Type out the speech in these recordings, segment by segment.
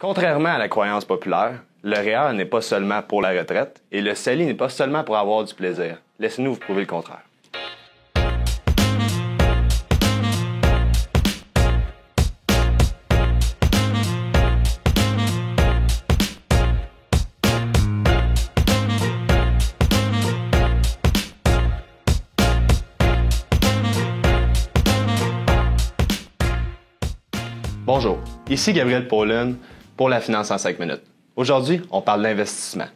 Contrairement à la croyance populaire, le REER n'est pas seulement pour la retraite et le CELI n'est pas seulement pour avoir du plaisir. Laissez-nous vous prouver le contraire. Bonjour, ici Gabriel Paulin pour la finance en 5 minutes. Aujourd'hui, on parle d'investissement.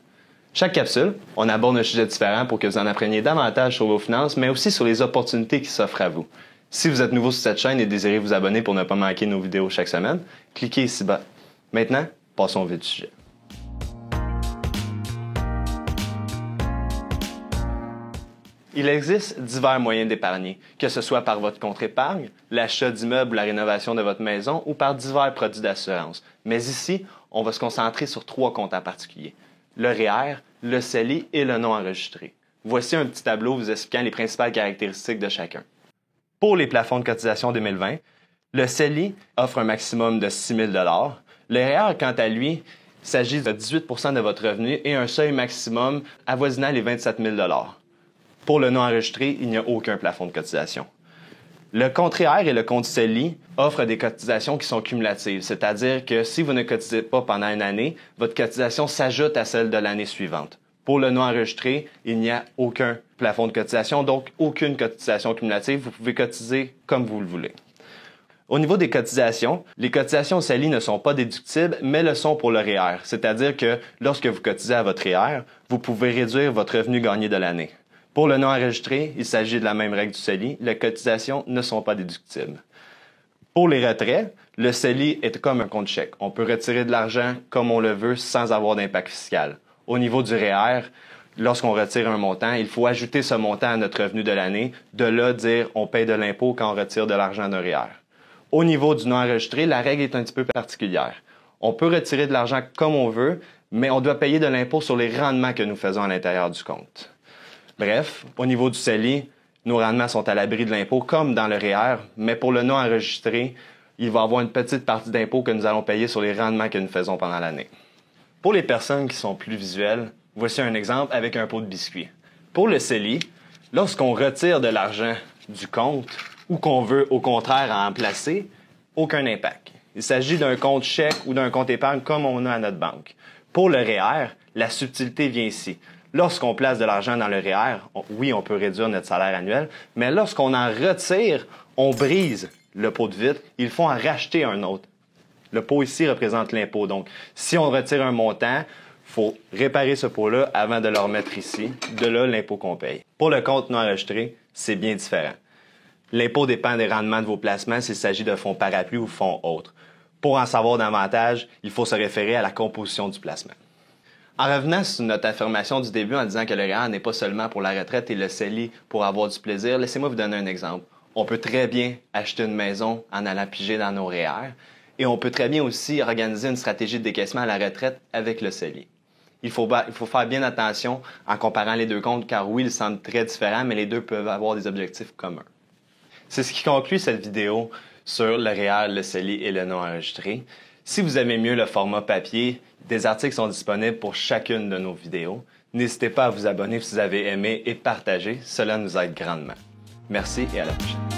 Chaque capsule, on aborde un sujet différent pour que vous en appreniez davantage sur vos finances, mais aussi sur les opportunités qui s'offrent à vous. Si vous êtes nouveau sur cette chaîne et désirez vous abonner pour ne pas manquer nos vidéos chaque semaine, cliquez ici-bas. Maintenant, passons au vif du sujet. Il existe divers moyens d'épargner, que ce soit par votre compte épargne, l'achat d'immeubles ou la rénovation de votre maison ou par divers produits d'assurance. Mais ici, on va se concentrer sur 3 comptes en particulier: le REER, le CELI et le non enregistré. Voici un petit tableau vous expliquant les principales caractéristiques de chacun. Pour les plafonds de cotisation 2020, le CELI offre un maximum de 6 000 $. Le REER, quant à lui, il s'agit de 18 % de votre revenu et un seuil maximum avoisinant les 27 000 $. Pour le non enregistré, il n'y a aucun plafond de cotisation. Le compte REER et le compte CELI offrent des cotisations qui sont cumulatives, c'est-à-dire que si vous ne cotisez pas pendant une année, votre cotisation s'ajoute à celle de l'année suivante. Pour le non enregistré, il n'y a aucun plafond de cotisation, donc aucune cotisation cumulative. Vous pouvez cotiser comme vous le voulez. Au niveau des cotisations, les cotisations CELI ne sont pas déductibles, mais le sont pour le REER, c'est-à-dire que lorsque vous cotisez à votre REER, vous pouvez réduire votre revenu gagné de l'année. Pour le non enregistré, il s'agit de la même règle du CELI, les cotisations ne sont pas déductibles. Pour les retraits, le CELI est comme un compte chèque. On peut retirer de l'argent comme on le veut sans avoir d'impact fiscal. Au niveau du REER, lorsqu'on retire un montant, il faut ajouter ce montant à notre revenu de l'année. De là, dire on paye de l'impôt quand on retire de l'argent d'un REER. Au niveau du non enregistré, la règle est un petit peu particulière. On peut retirer de l'argent comme on veut, mais on doit payer de l'impôt sur les rendements que nous faisons à l'intérieur du compte. Bref, au niveau du CELI, nos rendements sont à l'abri de l'impôt comme dans le REER, mais pour le non enregistré, il va y avoir une petite partie d'impôt que nous allons payer sur les rendements que nous faisons pendant l'année. Pour les personnes qui sont plus visuelles, voici un exemple avec un pot de biscuits. Pour le CELI, lorsqu'on retire de l'argent du compte ou qu'on veut au contraire en placer, aucun impact. Il s'agit d'un compte chèque ou d'un compte épargne comme on a à notre banque. Pour le REER, la subtilité vient ici. Lorsqu'on place de l'argent dans le REER, oui, on peut réduire notre salaire annuel, mais lorsqu'on en retire, on brise le pot de vitre. Il faut en racheter un autre. Le pot ici représente l'impôt. Donc, si on retire un montant, il faut réparer ce pot-là avant de le remettre ici. De là, l'impôt qu'on paye. Pour le compte non enregistré, c'est bien différent. L'impôt dépend des rendements de vos placements s'il s'agit de fonds parapluie ou fonds autres. Pour en savoir davantage, il faut se référer à la composition du placement. En revenant sur notre affirmation du début en disant que le REER n'est pas seulement pour la retraite et le CELI pour avoir du plaisir, laissez-moi vous donner un exemple. On peut très bien acheter une maison en allant piger dans nos REER et on peut très bien aussi organiser une stratégie de décaissement à la retraite avec le CELI. Il faut faire bien attention en comparant les deux comptes car oui, ils semblent très différents, mais les deux peuvent avoir des objectifs communs. C'est ce qui conclut cette vidéo sur le REER, le CELI et le non enregistré. Si vous aimez mieux le format papier, des articles sont disponibles pour chacune de nos vidéos. N'hésitez pas à vous abonner si vous avez aimé et partager, cela nous aide grandement. Merci et à la prochaine.